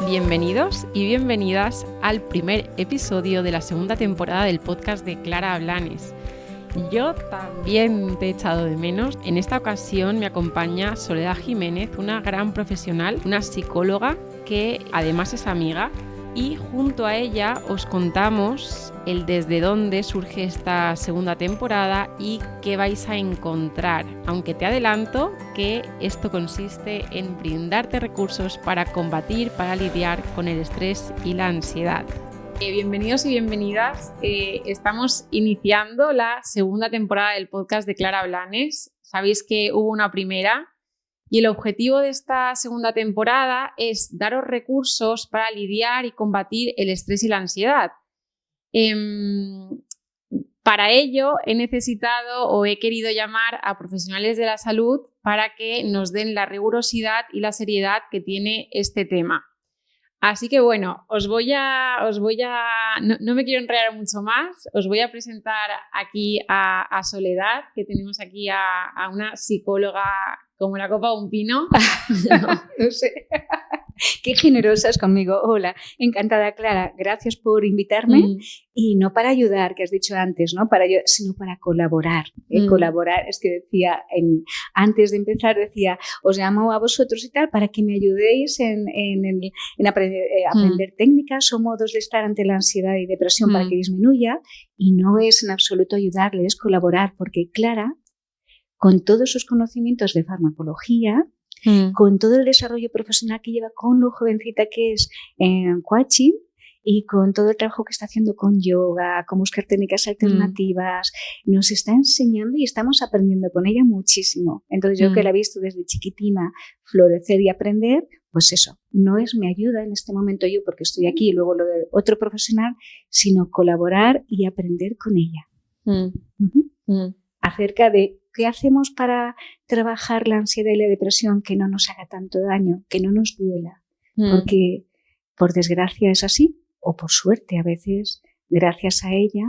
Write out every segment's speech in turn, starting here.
Bienvenidos y bienvenidas al primer episodio de la segunda temporada del podcast de Clara Blanes. Yo también te he echado de menos. En esta ocasión me acompaña Soledad Jiménez, una gran profesional, una psicóloga que además es amiga, y junto a ella os contamos el desde dónde surge esta segunda temporada y qué vais a encontrar, aunque te adelanto que esto consiste en brindarte recursos para combatir, para lidiar con el estrés y la ansiedad. Bienvenidos y bienvenidas. Estamos iniciando la segunda temporada del podcast de Clara Blanes. Sabéis que hubo una primera y el objetivo de esta segunda temporada es daros recursos para lidiar y combatir el estrés y la ansiedad. Para ello he necesitado o he querido llamar a profesionales de la salud para que nos den la rigurosidad y la seriedad que tiene este tema. Así que bueno, no me quiero enredar mucho más, os voy a presentar aquí a Soledad, que tenemos aquí a una psicóloga como la copa de un pino. No sé. Qué generosas conmigo. Hola, encantada, Clara. Gracias por invitarme. Y no para ayudar, que has dicho antes, ¿no? Sino para colaborar. Colaborar, es que decía, antes de empezar, decía, os llamo a vosotros y tal para que me ayudéis en aprender técnicas o modos de estar ante la ansiedad y depresión para que disminuya. Y no es en absoluto ayudarle, es colaborar, porque Clara, con todos sus conocimientos de farmacología, con todo el desarrollo profesional que lleva, con lo jovencita que es en coaching y con todo el trabajo que está haciendo con yoga, con buscar técnicas alternativas, nos está enseñando y estamos aprendiendo con ella muchísimo. Entonces yo que la he visto desde chiquitina florecer y aprender, pues eso, no es mi ayuda en este momento yo porque estoy aquí y luego lo de otro profesional, sino colaborar y aprender con ella. Acerca de qué hacemos para trabajar la ansiedad y la depresión, que no nos haga tanto daño, que no nos duela, porque por desgracia es así, o por suerte a veces, gracias a ella,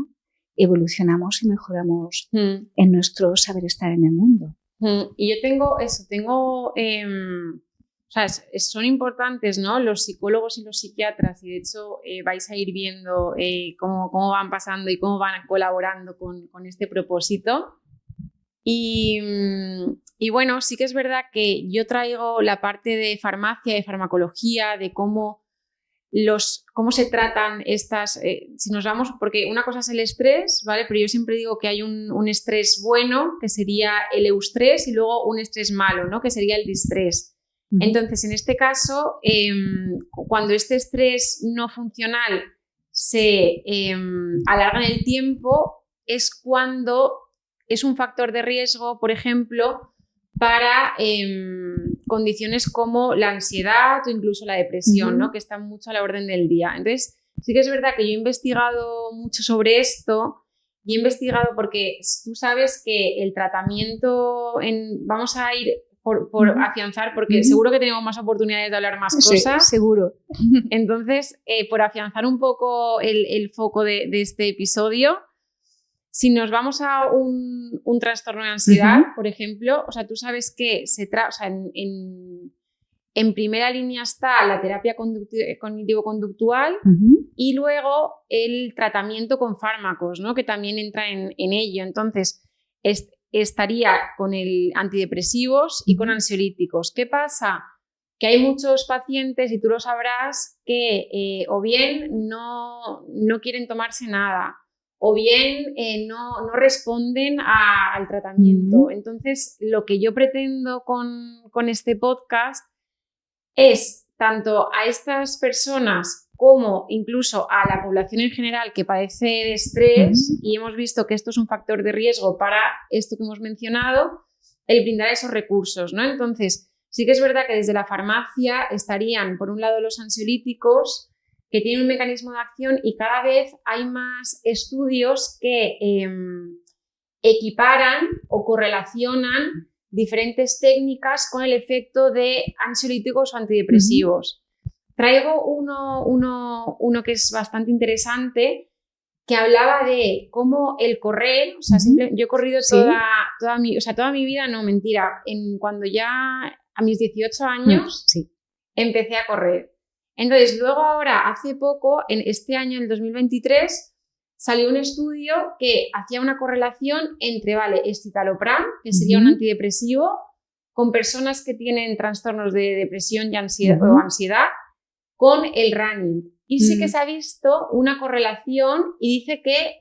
evolucionamos y mejoramos en nuestro saber estar en el mundo. Y yo son importantes, ¿no? Los psicólogos y los psiquiatras, y de hecho vais a ir viendo cómo van pasando y cómo van colaborando con este propósito. Y bueno, sí que es verdad que yo traigo la parte de farmacia, de farmacología, de cómo se tratan estas, si nos vamos, porque una cosa es el estrés, ¿vale? Pero yo siempre digo que hay un estrés bueno, que sería el eustrés, y luego un estrés malo, ¿no? Que sería el distrés. Entonces, en este caso, cuando este estrés no funcional se alarga en el tiempo, es cuando es un factor de riesgo, por ejemplo, para condiciones como la ansiedad o incluso la depresión, ¿no? Que están mucho a la orden del día. Entonces, sí que es verdad que yo he investigado mucho sobre esto y he investigado porque tú sabes que el tratamiento, vamos a ir por afianzar, porque seguro que tenemos más oportunidades de hablar más cosas. Sí, seguro. Entonces, por afianzar un poco el foco de este episodio, si nos vamos a un trastorno de ansiedad, por ejemplo, o sea, tú sabes que en primera línea está la terapia cognitivo-conductual y luego el tratamiento con fármacos, ¿no? Que también entra en ello. Entonces, estaría con el antidepresivos y con ansiolíticos. ¿Qué pasa? Que hay muchos pacientes, y tú lo sabrás, que o bien no quieren tomarse nada, o bien no responden al tratamiento. Entonces, lo que yo pretendo con este podcast es tanto a estas personas como incluso a la población en general que padece de estrés, y hemos visto que esto es un factor de riesgo para esto que hemos mencionado, el brindar esos recursos, ¿no? Entonces, sí que es verdad que desde la farmacia estarían, por un lado, los ansiolíticos, que tienen un mecanismo de acción, y cada vez hay más estudios que equiparan o correlacionan diferentes técnicas con el efecto de ansiolíticos o antidepresivos. Traigo uno que es bastante interesante, que hablaba de cómo el correr, o sea, yo he corrido toda mi vida, no, mentira, cuando ya a mis 18 años empecé a correr. Entonces, luego ahora, hace poco, en este año, en el 2023, salió un estudio que hacía una correlación entre, vale, escitalopram, que sería un antidepresivo, con personas que tienen trastornos de depresión y ansiedad, o ansiedad, con el running. Y sí que se ha visto una correlación y dice que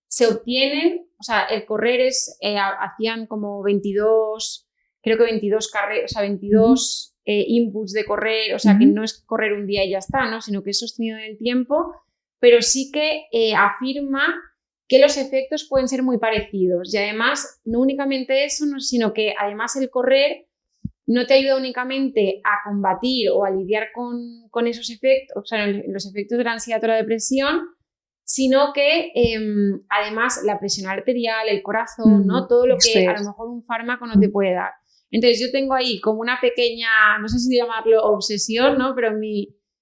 se obtienen, o sea, el correr es, hacían como 22, creo que 22 carreras, o sea, 22 inputs de correr, o sea, que no es correr un día y ya está, ¿no? Sino que es sostenido en el tiempo, pero sí que afirma que los efectos pueden ser muy parecidos. Y además, no únicamente eso, sino que además el correr no te ayuda únicamente a combatir o a lidiar con esos efectos, o sea, los efectos de la ansiedad o la depresión, sino que además la presión arterial, el corazón, ¿no? Todo lo que a lo mejor un fármaco no te puede dar. Entonces yo tengo ahí como una pequeña, no sé si llamarlo obsesión, ¿no? Pero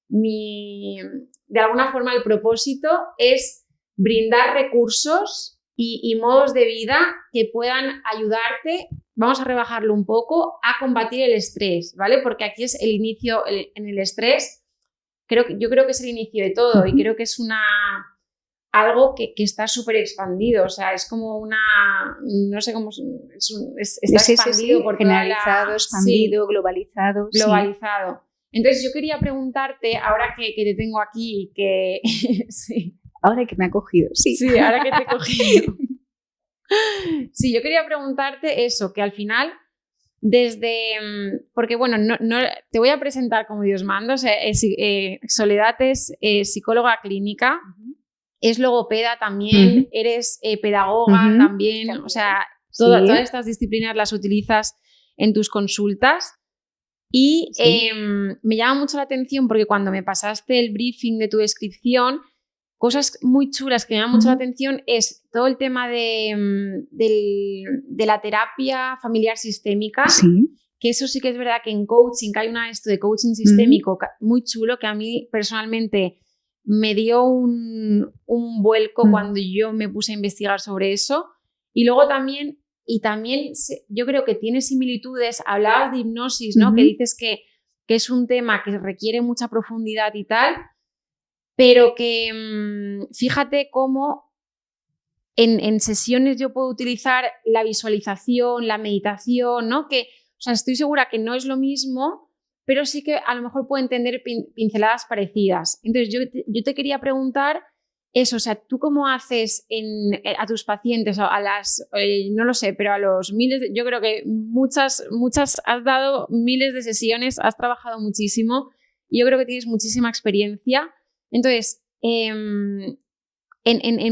de alguna forma el propósito es brindar recursos y modos de vida que puedan ayudarte, vamos a rebajarlo un poco, a combatir el estrés, ¿vale? Porque aquí es el inicio, en el estrés, yo creo que es el inicio de todo y creo que es algo que está súper expandido, o sea, es como no sé cómo, está expandido por generalizado, expandido, globalizado. Globalizado. Sí. Entonces yo quería preguntarte, ahora que te tengo aquí, que sí. Ahora que me ha cogido, sí. Sí, ahora que te he cogido. Sí, yo quería preguntarte eso, que al final, porque bueno, no, te voy a presentar como Dios manda, o sea, Soledad es psicóloga clínica, es logopeda también, eres pedagoga también, o sea, todas estas disciplinas las utilizas en tus consultas. Y me llama mucho la atención porque cuando me pasaste el briefing de tu descripción, cosas muy chulas que me llaman mucho la atención es todo el tema de la terapia familiar sistémica, que eso sí que es verdad que en coaching, que hay esto de coaching sistémico muy chulo, que a mí personalmente me dio un vuelco cuando yo me puse a investigar sobre eso. Y luego también yo creo que tiene similitudes, hablabas de hipnosis, ¿no? Que dices que es un tema que requiere mucha profundidad y tal, pero que fíjate cómo en sesiones yo puedo utilizar la visualización, la meditación, ¿no? Que, o sea, estoy segura que no es lo mismo, pero sí que a lo mejor puedo entender pinceladas parecidas. Entonces yo te quería preguntar eso, o sea, ¿tú cómo haces a tus pacientes, a no lo sé, pero a los miles, yo creo que muchas has dado miles de sesiones, has trabajado muchísimo y yo creo que tienes muchísima experiencia. Entonces, en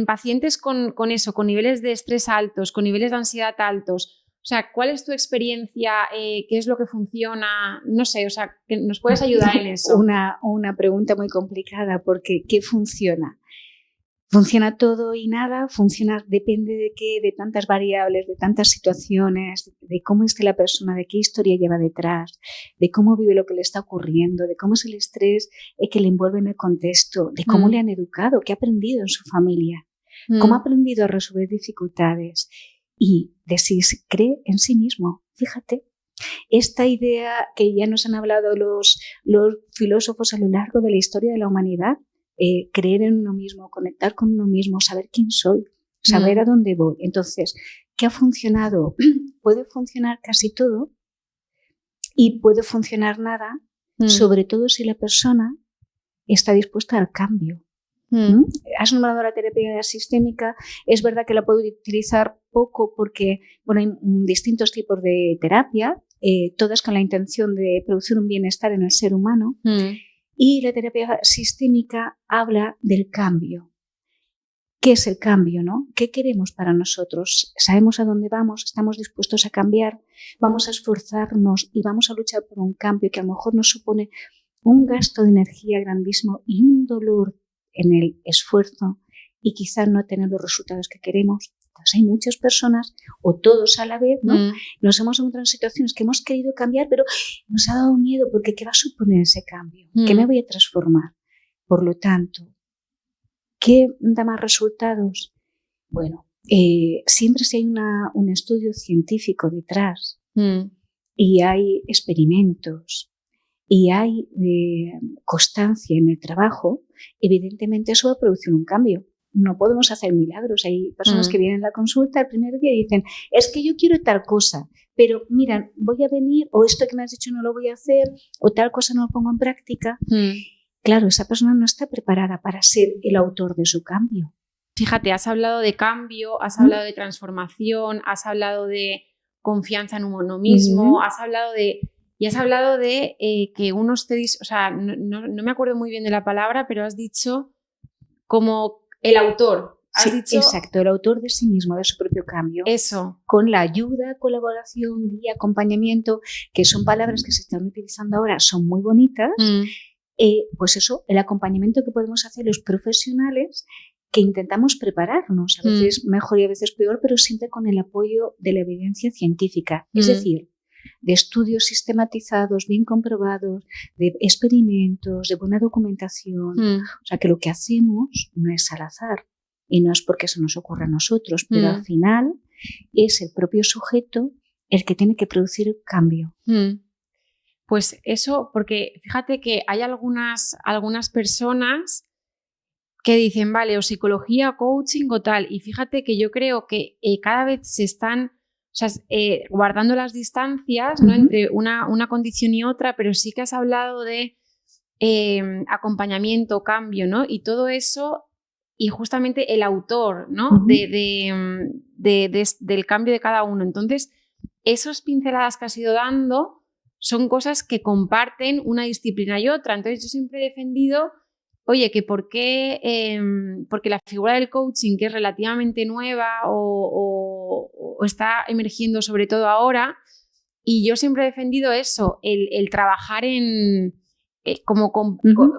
pacientes con eso, con niveles de estrés altos, con niveles de ansiedad altos, o sea, ¿cuál es tu experiencia? ¿Qué es lo que funciona? No sé, o sea, que nos puedes ayudar en eso. Una pregunta muy complicada porque ¿qué funciona? ¿Funciona todo y nada? Depende de qué, de tantas variables, de tantas situaciones, de cómo esté la persona, de qué historia lleva detrás, de cómo vive lo que le está ocurriendo, de cómo es el estrés que le envuelve en el contexto, de cómo le han educado, qué ha aprendido en su familia, cómo ha aprendido a resolver dificultades y de si se cree en sí mismo. Fíjate, esta idea que ya nos han hablado los filósofos a lo largo de la historia de la humanidad, creer en uno mismo, conectar con uno mismo, saber quién soy, saber a dónde voy. Entonces, ¿qué ha funcionado? Puede funcionar casi todo y puede funcionar nada, sobre todo si la persona está dispuesta al cambio. Has nombrado la terapia sistémica, es verdad que la puedo utilizar poco porque hay distintos tipos de terapia, todas con la intención de producir un bienestar en el ser humano. Y la terapia sistémica habla del cambio. ¿Qué es el cambio, no? ¿Qué queremos para nosotros? ¿Sabemos a dónde vamos? ¿Estamos dispuestos a cambiar? ¿Vamos a esforzarnos y vamos a luchar por un cambio que a lo mejor nos supone un gasto de energía grandísimo y un dolor en el esfuerzo y quizás no tener los resultados que queremos? Entonces hay muchas personas, o todos a la vez, ¿no? Nos hemos encontrado en situaciones que hemos querido cambiar, pero nos ha dado miedo porque ¿qué va a suponer ese cambio? ¿Qué me voy a transformar? Por lo tanto, ¿qué da más resultados? Bueno, siempre si hay un estudio científico detrás y hay experimentos y hay constancia en el trabajo, evidentemente eso va a producir un cambio. No podemos hacer milagros. Hay personas que vienen a la consulta el primer día y dicen, es que yo quiero tal cosa, pero mira, voy a venir, o esto que me has dicho no lo voy a hacer, o tal cosa no lo pongo en práctica. Claro, esa persona no está preparada para ser el autor de su cambio. Fíjate, has hablado de cambio, has hablado de transformación, has hablado de confianza en uno mismo, has hablado de que uno esté, o sea, no me acuerdo muy bien de la palabra, pero has dicho como el autor. Has dicho, exacto, el autor de sí mismo, de su propio cambio. Eso. Con la ayuda, colaboración, guía, acompañamiento, que son palabras que se están utilizando ahora, son muy bonitas. Pues eso, el acompañamiento que podemos hacer los profesionales que intentamos prepararnos, a veces mejor y a veces peor, pero siempre con el apoyo de la evidencia científica. Es decir, de estudios sistematizados, bien comprobados, de experimentos, de buena documentación. O sea, que lo que hacemos no es al azar y no es porque eso nos ocurra a nosotros, pero al final es el propio sujeto el que tiene que producir el cambio. Pues eso, porque fíjate que hay algunas personas que dicen, vale, o psicología, coaching o tal, y fíjate que yo creo que cada vez se están guardando las distancias, ¿no? Entre una condición y otra, pero sí que has hablado de acompañamiento, cambio, ¿no? Y todo eso, y justamente el autor, ¿no? Del cambio de cada uno. Entonces, esas pinceladas que has ido dando son cosas que comparten una disciplina y otra. Entonces, yo siempre he defendido, oye, que porque la figura del coaching, que es relativamente nueva o está emergiendo sobre todo ahora, y yo siempre he defendido eso, el trabajar en como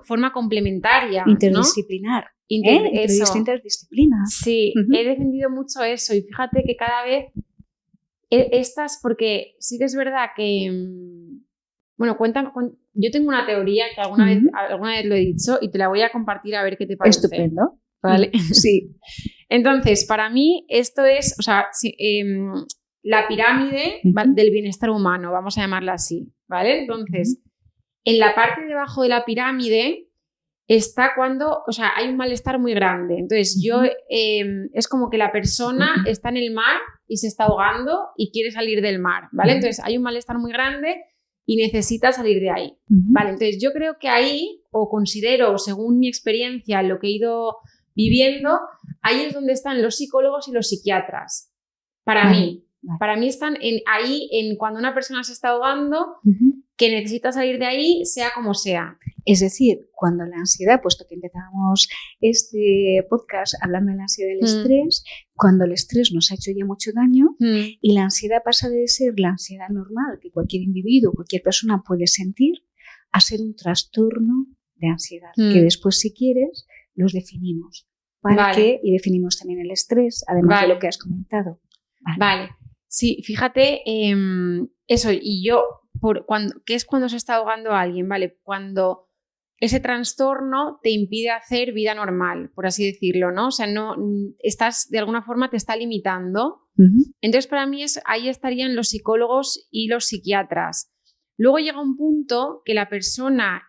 forma complementaria, interdisciplinar, ¿no? Entre distintas disciplinas. Sí, he defendido mucho eso, y fíjate que cada vez estas, porque sí que es verdad que, bueno, cuéntame, yo tengo una teoría que alguna vez lo he dicho y te la voy a compartir a ver qué te parece. Estupendo. ¿Vale? Sí. Entonces, para mí esto es, o sea, la pirámide del bienestar humano, vamos a llamarla así, ¿vale? Entonces, en la parte de abajo de la pirámide está cuando, o sea, hay un malestar muy grande. Entonces, es como que la persona está en el mar y se está ahogando y quiere salir del mar, ¿vale? Entonces, hay un malestar muy grande y necesita salir de ahí, ¿vale? Entonces, yo creo que ahí, o considero, según mi experiencia, lo que he ido viviendo, ahí es donde están los psicólogos y los psiquiatras. Para mí. Para mí están ahí en cuando una persona se está ahogando, que necesita salir de ahí, sea como sea. Es decir, cuando la ansiedad, puesto que empezamos este podcast hablando de la ansiedad y el estrés, cuando el estrés nos ha hecho ya mucho daño y la ansiedad pasa de ser la ansiedad normal que cualquier individuo, cualquier persona puede sentir, a ser un trastorno de ansiedad, que después, si quieres, los definimos. Y definimos también el estrés, además de lo que has comentado. Vale. Sí, fíjate, eso, y yo, ¿qué es cuando se está ahogando a alguien? ¿Vale? Cuando ese trastorno te impide hacer vida normal, por así decirlo, ¿no? O sea, no estás, de alguna forma, te está limitando. Entonces, para mí, ahí estarían los psicólogos y los psiquiatras. Luego llega un punto que la persona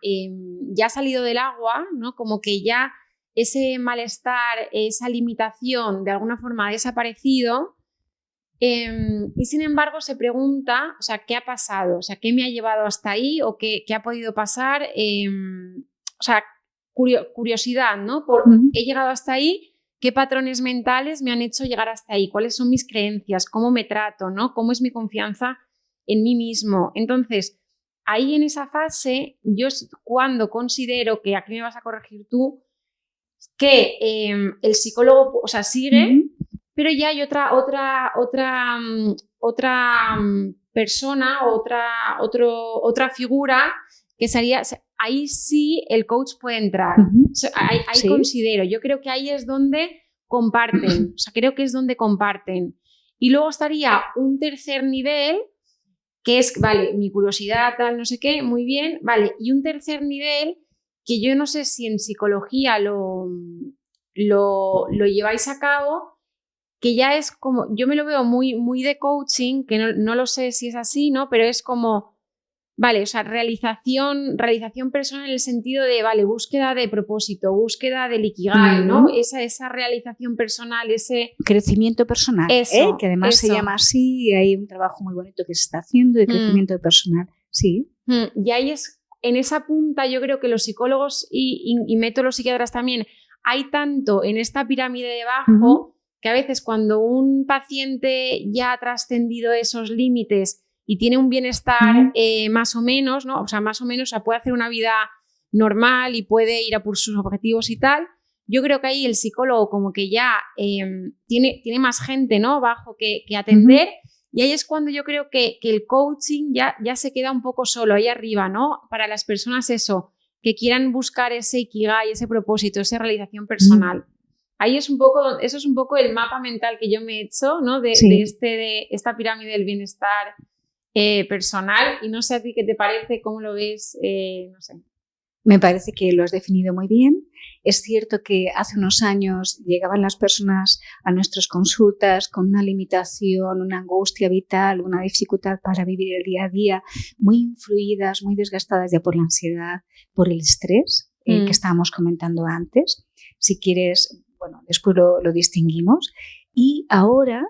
ya ha salido del agua, ¿no? Como que ya ese malestar, esa limitación, de alguna forma ha desaparecido. Y sin embargo se pregunta, o sea, ¿qué ha pasado? O sea, ¿qué me ha llevado hasta ahí? ¿O qué ha podido pasar? O sea, curiosidad, ¿no? He llegado hasta ahí, ¿qué patrones mentales me han hecho llegar hasta ahí? ¿Cuáles son mis creencias? ¿Cómo me trato? ¿No? ¿Cómo es mi confianza en mí mismo? Entonces, ahí en esa fase, yo cuando considero que, aquí me vas a corregir tú, que el psicólogo, o sea, sigue... Pero ya hay otra persona, otra figura que sería, ahí sí el coach puede entrar. O sea, ahí sí. Considero, yo creo que ahí es donde comparten, o sea, creo que es donde comparten. Y luego estaría un tercer nivel, que es, vale, mi curiosidad, tal, no sé qué, muy bien, vale, y un tercer nivel que yo no sé si en psicología lo lleváis a cabo, que ya es como, yo me lo veo muy, muy de coaching, que no lo sé si es así, ¿no? Pero es como Vale, o sea, realización personal en el sentido de, vale, búsqueda de propósito, búsqueda del ikigai, ¿no? Esa realización personal, ese... Crecimiento personal, eso, que además se llama así, y hay un trabajo muy bonito que se está haciendo de crecimiento personal, sí. Y ahí es, en esa punta yo creo que los psicólogos y meto los psiquiatras también, hay tanto en esta pirámide de abajo que a veces cuando un paciente ya ha trascendido esos límites y tiene un bienestar más o menos, ¿no? O sea, más o menos, o sea, puede hacer una vida normal y puede ir a por sus objetivos y tal. Yo creo que ahí el psicólogo como que ya tiene más gente, ¿no? Abajo que atender y ahí es cuando yo creo que el coaching ya se queda un poco solo ahí arriba, ¿no? Para las personas eso, que quieran buscar ese ikigai, ese propósito, esa realización personal. Ahí es un poco, eso es un poco el mapa mental que yo me he hecho, ¿no? De esta pirámide del bienestar personal, y no sé a ti qué te parece, cómo lo ves, no sé. Me parece que lo has definido muy bien. Es cierto que hace unos años llegaban las personas a nuestras consultas con una limitación, una angustia vital, una dificultad para vivir el día a día, muy influidas, muy desgastadas ya por la ansiedad, por el estrés que estábamos comentando antes. Si quieres, bueno, después lo distinguimos. Y ahora,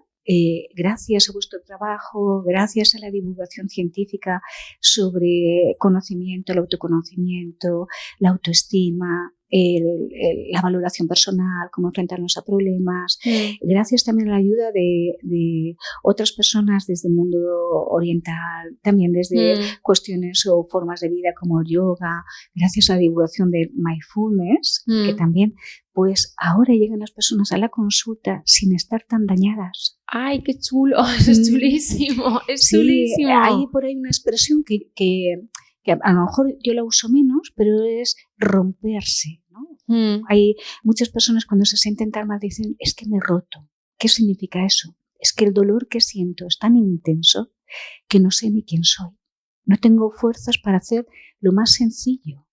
gracias a vuestro trabajo, gracias a la divulgación científica sobre conocimiento, el autoconocimiento, la autoestima, la valoración personal, cómo enfrentarnos a problemas, gracias también a la ayuda de otras personas desde el mundo oriental, también desde cuestiones o formas de vida como el yoga, gracias a la divulgación de mindfulness, que también, pues ahora llegan las personas a la consulta sin estar tan dañadas. ¡Ay, qué chulo! Eso es chulísimo, es chulísimo. Hay por ahí una expresión que a lo mejor yo la uso menos, pero es romperse, ¿no? Hay muchas personas cuando se sienten tan mal dicen, es que me he roto. ¿Qué significa eso? Es que el dolor que siento es tan intenso que no sé ni quién soy. No tengo fuerzas para hacer lo más sencillo.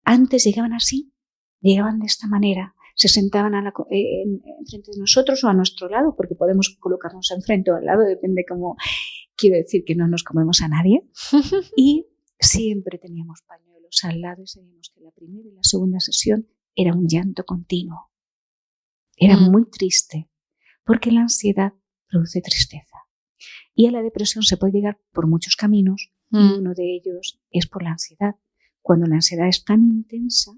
Antes llegaban así, llegaban de esta manera, se sentaban enfrente de nosotros o a nuestro lado, porque podemos colocarnos enfrente o al lado, depende cómo. Quiero decir que no nos comemos a nadie. Y siempre teníamos pañuelos al lado y sabíamos que la primera y la segunda sesión era un llanto continuo. Era muy triste, porque la ansiedad produce tristeza. Y a la depresión se puede llegar por muchos caminos y uno de ellos es por la ansiedad. Cuando la ansiedad es tan intensa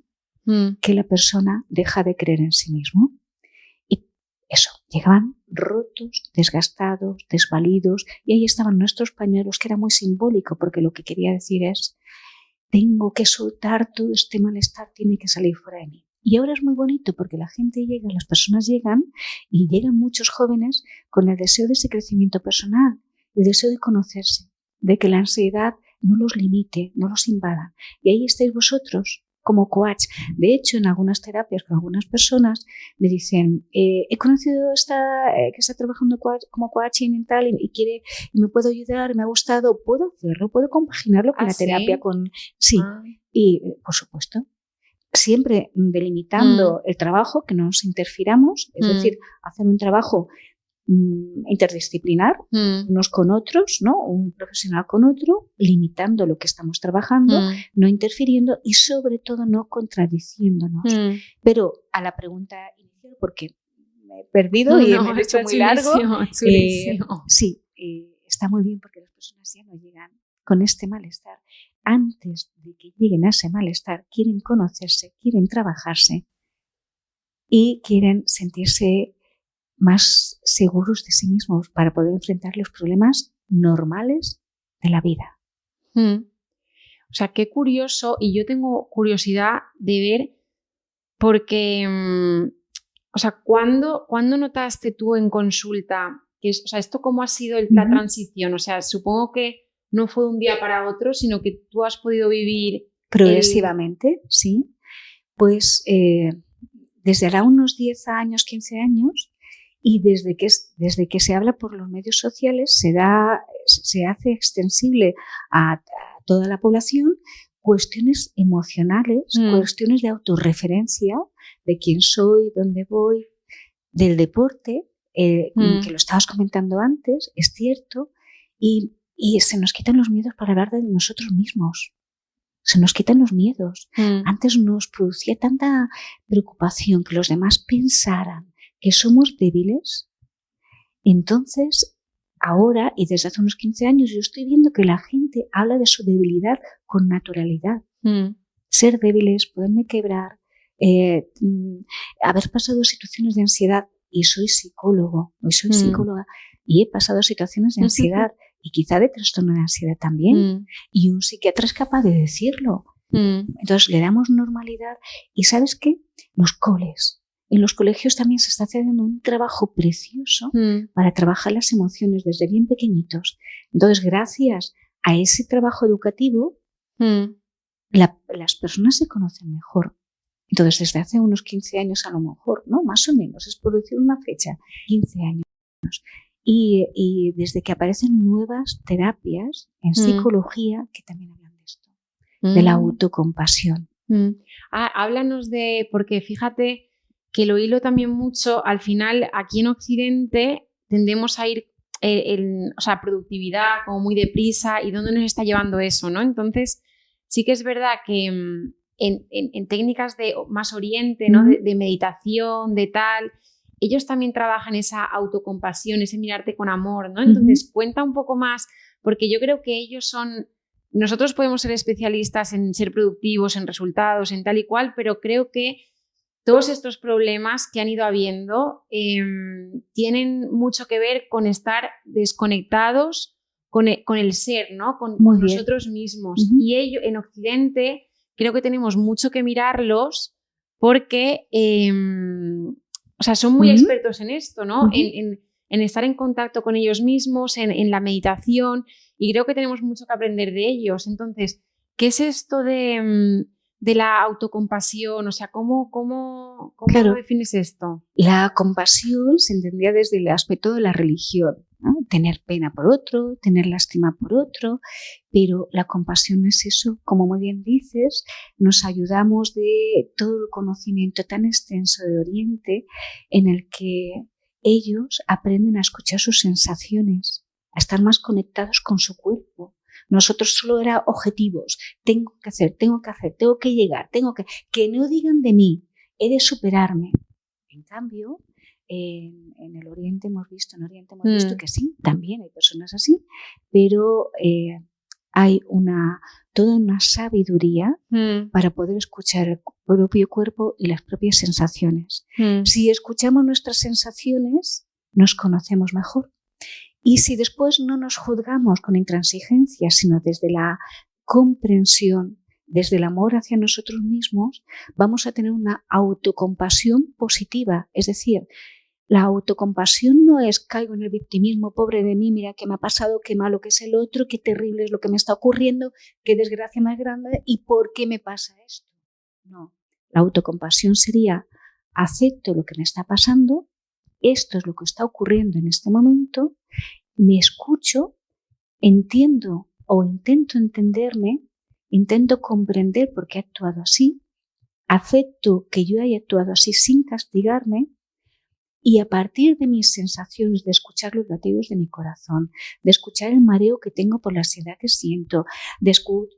que la persona deja de creer en sí mismo. Y eso, llegaban rotos, desgastados, desvalidos, y ahí estaban nuestros pañuelos, que era muy simbólico, porque lo que quería decir es, tengo que soltar todo este malestar, tiene que salir fuera de mí. Y ahora es muy bonito porque la gente llega, las personas llegan, y llegan muchos jóvenes con el deseo de ese crecimiento personal, el deseo de conocerse, de que la ansiedad no los limite, no los invada. Y ahí estáis vosotros, como coach. De hecho, en algunas terapias con algunas personas me dicen, he conocido que está trabajando como coaching y tal, y me puedo ayudar, me ha gustado, ¿puedo hacerlo? ¿Puedo compaginarlo con la terapia? Sí, y por supuesto. Siempre delimitando el trabajo, que no nos interfiramos, es decir, hacer un trabajo interdisciplinar, unos con otros, ¿no? Un profesional con otro, limitando lo que estamos trabajando, no interfiriendo y sobre todo no contradiciéndonos. Pero a la pregunta inicial, porque me he perdido y me he hecho muy largo, sí, está muy bien porque las personas ya no llegan con este malestar. Antes de que lleguen a ese malestar, quieren conocerse, quieren trabajarse y quieren sentirse más seguros de sí mismos para poder enfrentar los problemas normales de la vida. O sea, qué curioso, y yo tengo curiosidad de ver, porque, o sea, ¿cuándo notaste tú en consulta o sea, esto cómo ha sido la transición? O sea, supongo que no fue de un día para otro, sino que tú has podido vivir progresivamente, sí. Pues desde ahora unos 10 años, 15 años, y desde que se habla por los medios sociales se hace extensible a toda la población cuestiones emocionales, cuestiones de autorreferencia, de quién soy, dónde voy, del deporte, que lo estabas comentando antes, es cierto, y Y se nos quitan los miedos para hablar de nosotros mismos. Se nos quitan los miedos. Antes nos producía tanta preocupación que los demás pensaran que somos débiles. Entonces, ahora y desde hace unos 15 años, yo estoy viendo que la gente habla de su debilidad con naturalidad. Ser débiles, poderme quebrar, haber pasado situaciones de ansiedad, y soy psicólogo, hoy soy psicóloga, y he pasado situaciones de ansiedad y quizá de trastorno de ansiedad también, y un psiquiatra es capaz de decirlo. Entonces le damos normalidad. ¿Y sabes qué? En los colegios también se está haciendo un trabajo precioso para trabajar las emociones desde bien pequeñitos. Entonces, gracias a ese trabajo educativo, las personas se conocen mejor. Entonces, desde hace unos 15 años a lo mejor, ¿no? Más o menos, es por decir una fecha, 15 años. Y desde que aparecen nuevas terapias en psicología que también hablan de esto, de la autocompasión. Háblanos porque fíjate que lo hilo también mucho, al final aquí en Occidente tendemos a ir, productividad como muy deprisa, y dónde nos está llevando eso, ¿no? Entonces, sí que es verdad que en técnicas de más oriente, ¿no? de meditación, de tal, ellos también trabajan esa autocompasión, ese mirarte con amor, ¿no? Entonces, cuenta un poco más, porque yo creo que nosotros podemos ser especialistas en ser productivos, en resultados, en tal y cual, pero creo que todos estos problemas que han ido habiendo tienen mucho que ver con estar desconectados con el ser, ¿no? Con nosotros mismos. Y ellos, en Occidente, creo que tenemos mucho que mirarlos porque son muy expertos en esto, ¿no? En estar en contacto con ellos mismos, en la meditación, y creo que tenemos mucho que aprender de ellos. Entonces, ¿qué es esto de la autocompasión? O sea, ¿cómo Claro, defines esto? La compasión se entendía desde el aspecto de la religión, ¿no? Tener pena por otro, tener lástima por otro, pero la compasión es eso, como muy bien dices, nos ayudamos de todo el conocimiento tan extenso de Oriente, en el que ellos aprenden a escuchar sus sensaciones, a estar más conectados con su cuerpo. Nosotros solo era objetivos, tengo que hacer, tengo que llegar, que no digan de mí, he de superarme. En cambio, en el Oriente hemos visto que sí, también hay personas así, pero hay toda una sabiduría para poder escuchar el propio cuerpo y las propias sensaciones. Si escuchamos nuestras sensaciones, nos conocemos mejor. Y si después no nos juzgamos con intransigencia, sino desde la comprensión, desde el amor hacia nosotros mismos, vamos a tener una autocompasión positiva. Es decir, la autocompasión no es caigo en el victimismo, pobre de mí, mira qué me ha pasado, qué malo que es el otro, qué terrible es lo que me está ocurriendo, qué desgracia más grande y por qué me pasa esto. No, la autocompasión sería acepto lo que me está pasando, esto es lo que está ocurriendo en este momento, me escucho, entiendo o intento entenderme, intento comprender por qué he actuado así, acepto que yo haya actuado así sin castigarme, y a partir de mis sensaciones, de escuchar los latidos de mi corazón, de escuchar el mareo que tengo por la ansiedad que siento, de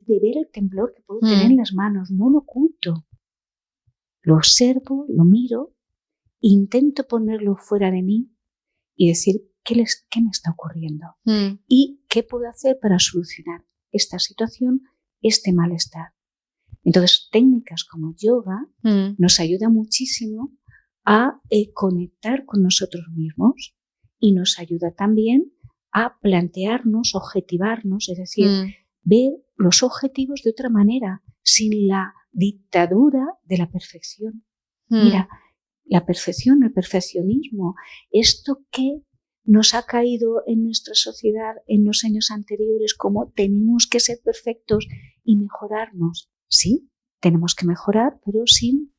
ver el temblor que puedo tener en las manos, no lo oculto. Lo observo, lo miro, intento ponerlo fuera de mí y decir qué me está ocurriendo y qué puedo hacer para solucionar esta situación, este malestar. Entonces, técnicas como yoga nos ayudan muchísimo a conectar con nosotros mismos y nos ayuda también a plantearnos, objetivarnos, es decir, ver los objetivos de otra manera, sin la dictadura de la perfección. Mira, la perfección, el perfeccionismo, esto que nos ha caído en nuestra sociedad en los años anteriores como tenemos que ser perfectos y mejorarnos. Sí, tenemos que mejorar, pero sin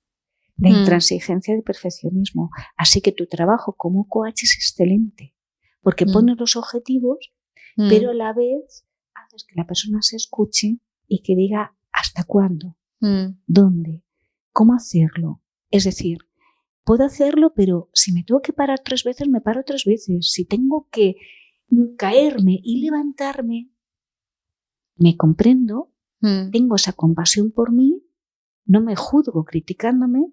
la intransigencia del perfeccionismo. Así que tu trabajo como coach es excelente, porque pones los objetivos, pero a la vez haces que la persona se escuche y que diga ¿hasta cuándo? ¿Dónde? ¿Cómo hacerlo? Es decir, puedo hacerlo, pero si me tengo que parar 3 veces, me paro 3 veces. Si tengo que caerme y levantarme, me comprendo, tengo esa compasión por mí, no me juzgo criticándome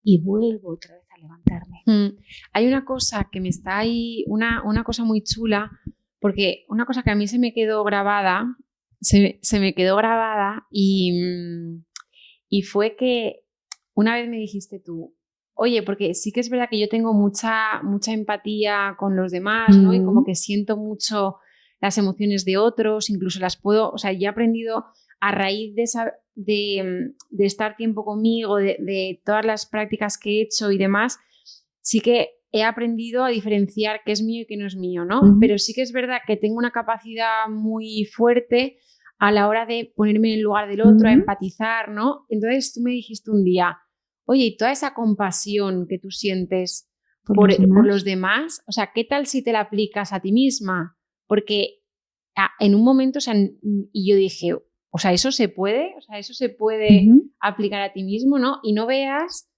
y vuelvo otra vez a levantarme. Hay una cosa que me está ahí, una cosa muy chula, porque una cosa que a mí se me quedó grabada, y fue que una vez me dijiste tú, oye, porque sí que es verdad que yo tengo mucha empatía con los demás, ¿no? Y como que siento mucho las emociones de otros, incluso las puedo, o sea, ya he aprendido a raíz de estar tiempo conmigo, de todas las prácticas que he hecho y demás, sí que he aprendido a diferenciar qué es mío y qué no es mío, ¿no? Pero sí que es verdad que tengo una capacidad muy fuerte a la hora de ponerme en el lugar del otro, a empatizar, ¿no? Entonces tú me dijiste un día, oye, y toda esa compasión que tú sientes por los demás, o sea, ¿qué tal si te la aplicas a ti misma? Porque en un momento, o sea, y yo dije, o sea, eso se puede aplicar a ti mismo, ¿no? Y no veas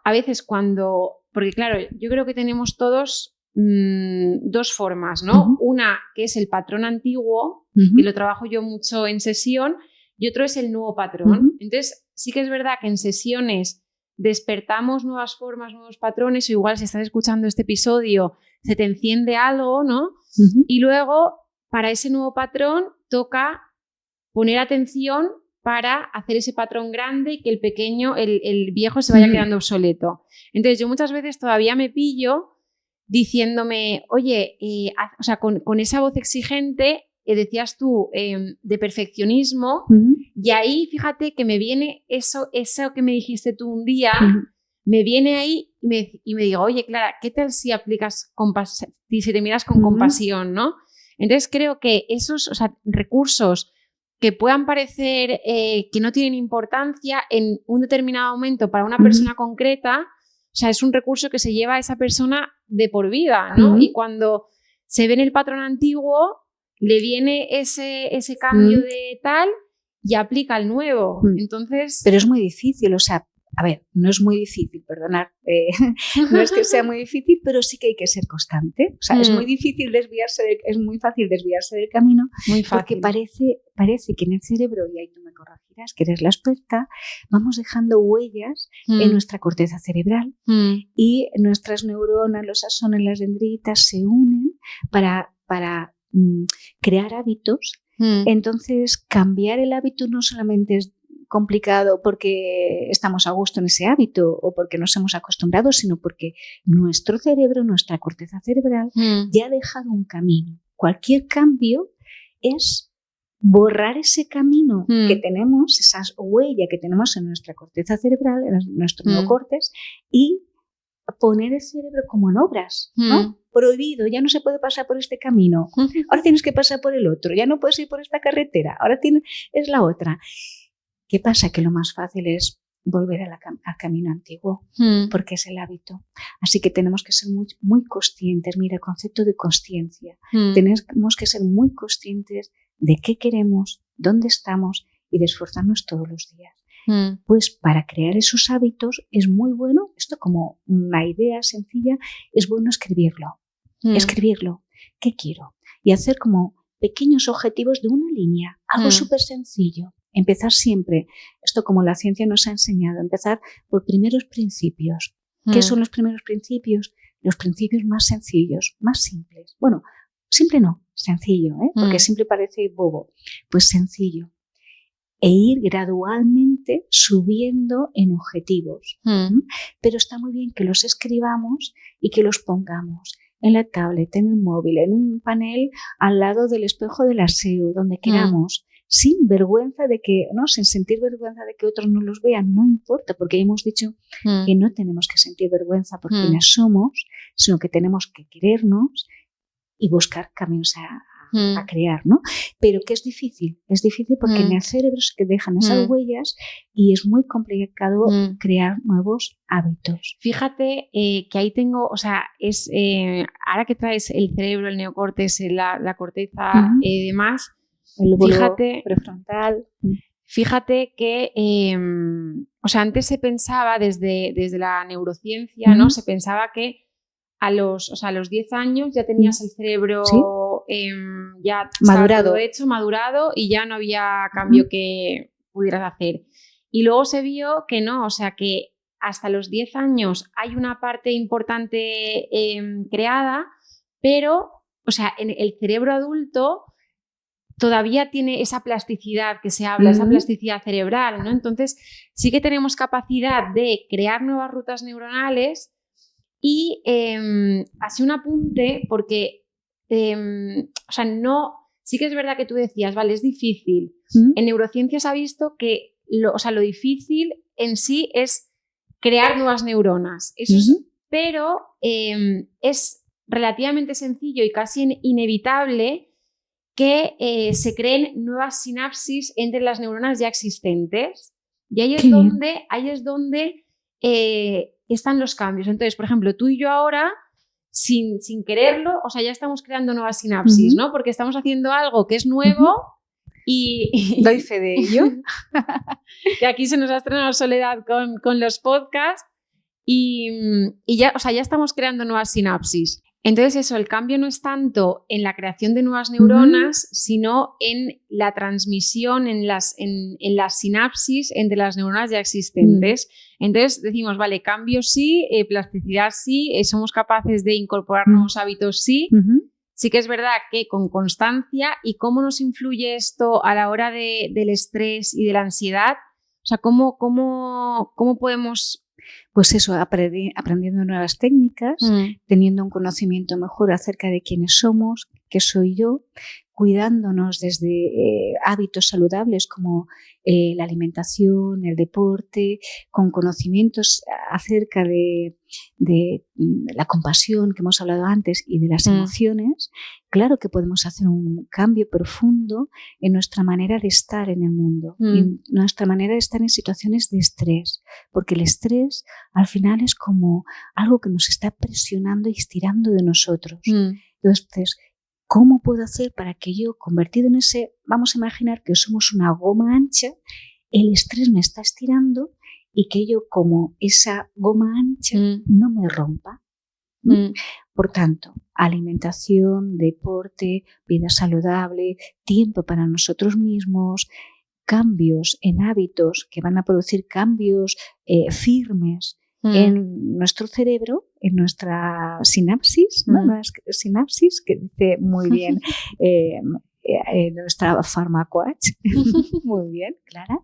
a veces porque claro, yo creo que tenemos todos dos formas, ¿no? Una que es el patrón antiguo, que lo trabajo yo mucho en sesión, y otro es el nuevo patrón. Entonces, sí que es verdad que en sesiones despertamos nuevas formas, nuevos patrones, o igual si estás escuchando este episodio se te enciende algo, ¿no? Y luego, para ese nuevo patrón, toca poner atención para hacer ese patrón grande y que el pequeño, el viejo se vaya quedando obsoleto. Entonces yo muchas veces todavía me pillo diciéndome, oye, o sea, con esa voz exigente, decías tú, de perfeccionismo, y ahí fíjate que me viene eso que me dijiste tú un día, me viene ahí y me digo, oye, Clara, ¿qué tal si aplicas si te miras con compasión, ¿no? Entonces creo que esos, o sea, recursos que puedan parecer que no tienen importancia en un determinado momento para una persona concreta, o sea, es un recurso que se lleva a esa persona de por vida, ¿no? Y cuando se ve en el patrón antiguo, le viene ese cambio de tal y aplica el nuevo. Entonces... Pero es muy difícil, o sea, a ver, no es muy difícil, perdonad, no es que sea muy difícil, pero sí que hay que ser constante. O sea, es muy difícil es muy fácil desviarse del camino, muy fácil. Porque parece que en el cerebro, y ahí tú me corregirás, que eres la experta, vamos dejando huellas en nuestra corteza cerebral y nuestras neuronas, los axones, las dendritas se unen para crear hábitos. Entonces, cambiar el hábito no solamente es complicado porque estamos a gusto en ese hábito o porque nos hemos acostumbrado, sino porque nuestro cerebro, nuestra corteza cerebral ya ha dejado un camino. Cualquier cambio es borrar ese camino que tenemos, esa huella que tenemos en nuestra corteza cerebral, en nuestro neocórtex, y poner el cerebro como en obras, ¿no? Prohibido, ya no se puede pasar por este camino, ahora tienes que pasar por el otro, ya no puedes ir por esta carretera, ahora es la otra. ¿Qué pasa? Que lo más fácil es volver al camino antiguo, porque es el hábito. Así que tenemos que ser muy, muy conscientes. Mira, el concepto de consciencia. Tenemos que ser muy conscientes de qué queremos, dónde estamos y de esforzarnos todos los días. Pues para crear esos hábitos es muy bueno, esto como una idea sencilla, es bueno escribirlo. Escribirlo. ¿Qué quiero? Y hacer como pequeños objetivos de una línea, algo súper sencillo. Empezar siempre, esto como la ciencia nos ha enseñado, empezar por primeros principios. ¿Qué son los primeros principios? Los principios más sencillos, más simples. Bueno, simple no, sencillo, porque simple parece bobo. Pues sencillo. E ir gradualmente subiendo en objetivos. Pero está muy bien que los escribamos y que los pongamos en la tablet, en el móvil, en un panel al lado del espejo del aseo, donde queramos. Sin vergüenza de que, no, sin sentir vergüenza de que otros no los vean, no importa, porque hemos dicho que no tenemos que sentir vergüenza por quienes somos, sino que tenemos que querernos y buscar caminos a crear, ¿no? Pero que es difícil porque en el cerebro es que dejan esas huellas y es muy complicado crear nuevos hábitos. Fíjate que ahí tengo, o sea, es ahora que traes el cerebro, el neocórtex, la corteza y demás, el lóbulo prefrontal. Fíjate que, o sea, antes se pensaba desde la neurociencia, ¿no? Se pensaba que a los 10 años ya tenías el cerebro ya madurado. estaba todo hecho, madurado y ya no había cambio que pudieras hacer. Y luego se vio que no, o sea que hasta los 10 años hay una parte importante creada, pero, o sea, en el cerebro adulto todavía tiene esa plasticidad que se habla, esa plasticidad cerebral, ¿no? Entonces sí que tenemos capacidad de crear nuevas rutas neuronales y así un apunte porque, o sea, no, sí que es verdad que tú decías, vale, es difícil. En neurociencia se ha visto que lo difícil en sí es crear nuevas neuronas. Eso es, pero es relativamente sencillo y casi inevitable que se creen nuevas sinapsis entre las neuronas ya existentes. Y ahí es donde están los cambios. Entonces, por ejemplo, tú y yo ahora, sin quererlo, o sea, ya estamos creando nuevas sinapsis, ¿no? Porque estamos haciendo algo que es nuevo y doy fe de ello. Que aquí se nos ha estrenado Soledad con los podcasts y ya, o sea, ya estamos creando nuevas sinapsis. Entonces eso, el cambio no es tanto en la creación de nuevas neuronas, sino en la transmisión, en las sinapsis entre las neuronas ya existentes. Entonces decimos, vale, cambio sí, plasticidad sí, somos capaces de incorporar nuevos hábitos sí. Sí que es verdad que con constancia. ¿Y cómo nos influye esto a la hora del estrés y de la ansiedad? O sea, ¿cómo podemos...? Pues eso, aprendiendo nuevas técnicas, teniendo un conocimiento mejor acerca de quiénes somos, qué soy yo, cuidándonos desde hábitos saludables como la alimentación, el deporte, con conocimientos acerca de la compasión que hemos hablado antes y de las emociones. Claro que podemos hacer un cambio profundo en nuestra manera de estar en el mundo, en nuestra manera de estar en situaciones de estrés, porque el estrés al final es como algo que nos está presionando y estirando de nosotros. Entonces, ¿cómo puedo hacer para que yo, convertido en ese, vamos a imaginar que somos una goma ancha, el estrés me está estirando y que yo, como esa goma ancha, no me rompa? Por tanto, alimentación, deporte, vida saludable, tiempo para nosotros mismos, cambios en hábitos que van a producir cambios firmes en nuestro cerebro, en nuestra sinapsis, ¿no? Sinapsis, que dice muy bien nuestra farmacoach, muy bien, Clara.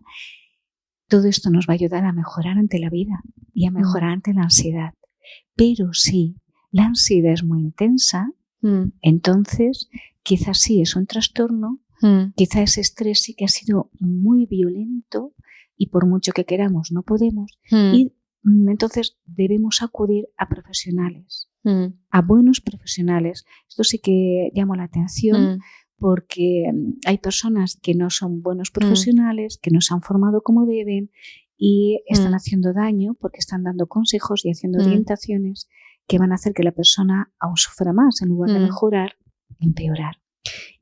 Todo esto nos va a ayudar a mejorar ante la vida y a mejorar ante la ansiedad. Pero si la ansiedad es muy intensa, entonces quizás sí es un trastorno, quizás ese estrés sí que ha sido muy violento y por mucho que queramos no podemos. Y entonces debemos acudir a profesionales, a buenos profesionales. Esto sí que llama la atención porque hay personas que no son buenos profesionales, que no se han formado como deben y están haciendo daño porque están dando consejos y haciendo orientaciones que van a hacer que la persona aún sufra más en lugar de mejorar, empeorar.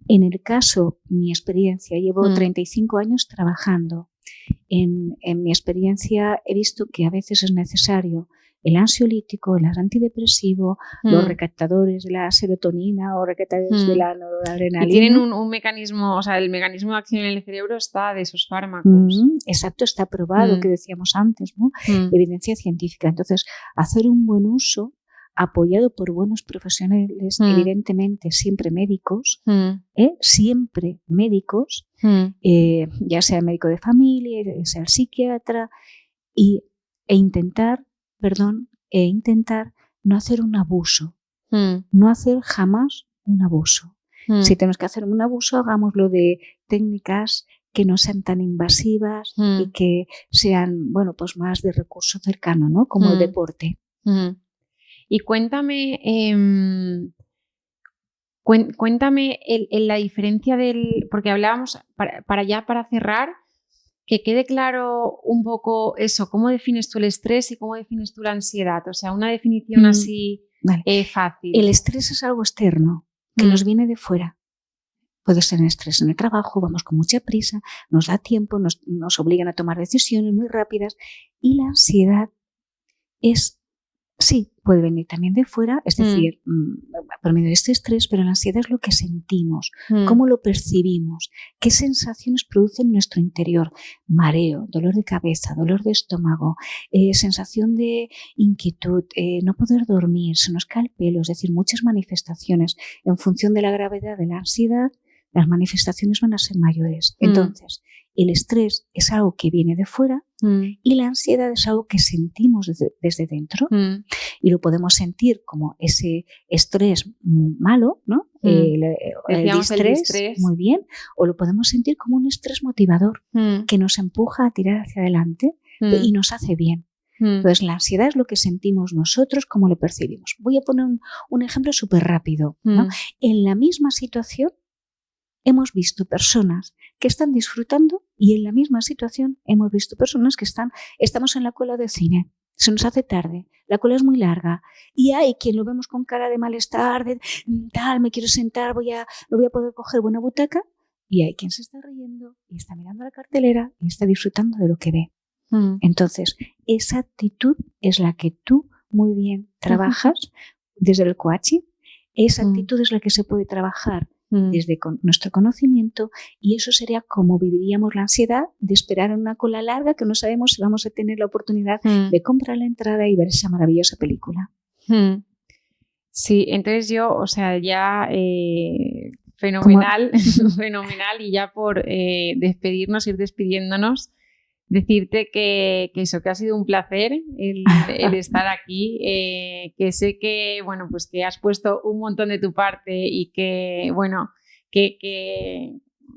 En el caso, mi experiencia, llevo 35 años trabajando. En mi experiencia he visto que a veces es necesario el ansiolítico, el antidepresivo, los recaptadores de la serotonina o recaptadores de la noradrenalina. Y tienen un mecanismo, o sea, el mecanismo de acción en el cerebro está de esos fármacos. Exacto, está probado, que decíamos antes, ¿no? Evidencia científica. Entonces, hacer un buen uso apoyado por buenos profesionales, evidentemente siempre médicos, siempre médicos, ya sea el médico de familia, ya sea el psiquiatra, e intentar no hacer un abuso, no hacer jamás un abuso. Si tenemos que hacer un abuso, hagámoslo de técnicas que no sean tan invasivas y que sean, bueno, pues más de recurso cercano, ¿no? Como el deporte. Y cuéntame, la diferencia porque hablábamos, para cerrar, que quede claro un poco eso, cómo defines tú el estrés y cómo defines tú la ansiedad, o sea, una definición así fácil. El estrés es algo externo, que nos viene de fuera. Puede ser un estrés en el trabajo, vamos con mucha prisa, nos da tiempo, nos obligan a tomar decisiones muy rápidas, y la ansiedad es Sí, puede venir también de fuera, es decir, por medio de este estrés, pero la ansiedad es lo que sentimos, cómo lo percibimos, qué sensaciones produce en nuestro interior, mareo, dolor de cabeza, dolor de estómago, sensación de inquietud, no poder dormir, se nos cae el pelo, es decir, muchas manifestaciones. En función de la gravedad de la ansiedad, las manifestaciones van a ser mayores. Entonces, el estrés es algo que viene de fuera y la ansiedad es algo que sentimos desde dentro y lo podemos sentir como ese estrés malo, ¿no? El distrés, muy bien, o lo podemos sentir como un estrés motivador que nos empuja a tirar hacia adelante y nos hace bien. Entonces, la ansiedad es lo que sentimos nosotros, cómo lo percibimos. Voy a poner un ejemplo súper rápido, ¿no? En la misma situación hemos visto personas que están disfrutando y en la misma situación hemos visto personas que estamos en la cola de cine, se nos hace tarde, la cola es muy larga y hay quien lo vemos con cara de malestar, de tal, me quiero sentar, no voy a poder coger buena butaca, y hay quien se está riendo y está mirando la cartelera y está disfrutando de lo que ve. Entonces, esa actitud es la que tú muy bien trabajas desde el coaching, esa actitud es la que se puede trabajar desde nuestro conocimiento, y eso sería como viviríamos la ansiedad de esperar en una cola larga que no sabemos si vamos a tener la oportunidad de comprar la entrada y ver esa maravillosa película. Sí, entonces yo, o sea, ya fenomenal, fenomenal, y ya por ir despidiéndonos, decirte que eso, que ha sido un placer el estar aquí, que sé que, bueno, pues que has puesto un montón de tu parte y que, bueno,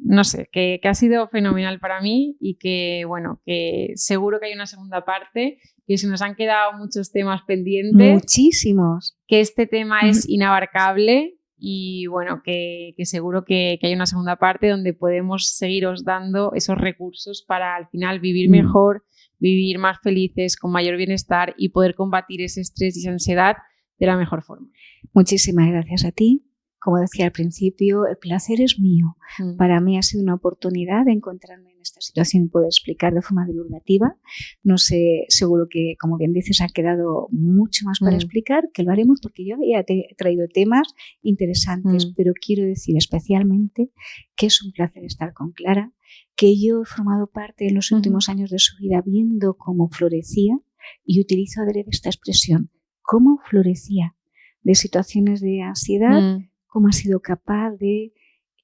no sé, que ha sido fenomenal para mí y que, bueno, que seguro que hay una segunda parte, que se nos han quedado muchos temas pendientes. Muchísimos. Que este tema es inabarcable. Y bueno, que seguro que hay una segunda parte donde podemos seguiros dando esos recursos para al final vivir mejor, vivir más felices, con mayor bienestar y poder combatir ese estrés y esa ansiedad de la mejor forma. Muchísimas gracias a ti. Como decía al principio, el placer es mío. Para mí ha sido una oportunidad de encontrarme en esta situación y poder explicar de forma divulgativa. No sé, seguro que, como bien dices, ha quedado mucho más para explicar, que lo haremos porque yo había traído temas interesantes, pero quiero decir especialmente que es un placer estar con Clara, que yo he formado parte en los últimos años de su vida viendo cómo florecía, y utilizo adrede esta expresión, cómo florecía de situaciones de ansiedad, cómo ha sido capaz de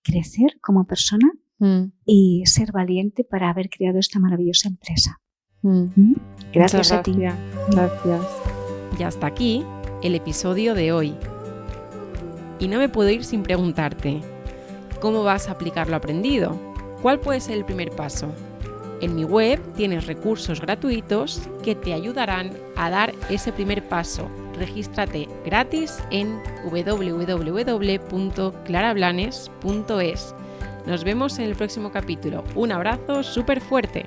crecer como persona y ser valiente para haber creado esta maravillosa empresa. Gracias a ti. Gracias. Y hasta aquí el episodio de hoy. Y no me puedo ir sin preguntarte, ¿cómo vas a aplicar lo aprendido? ¿Cuál puede ser el primer paso? En mi web tienes recursos gratuitos que te ayudarán a dar ese primer paso. Regístrate gratis en www.clarablanes.es. Nos vemos en el próximo capítulo. Un abrazo súper fuerte.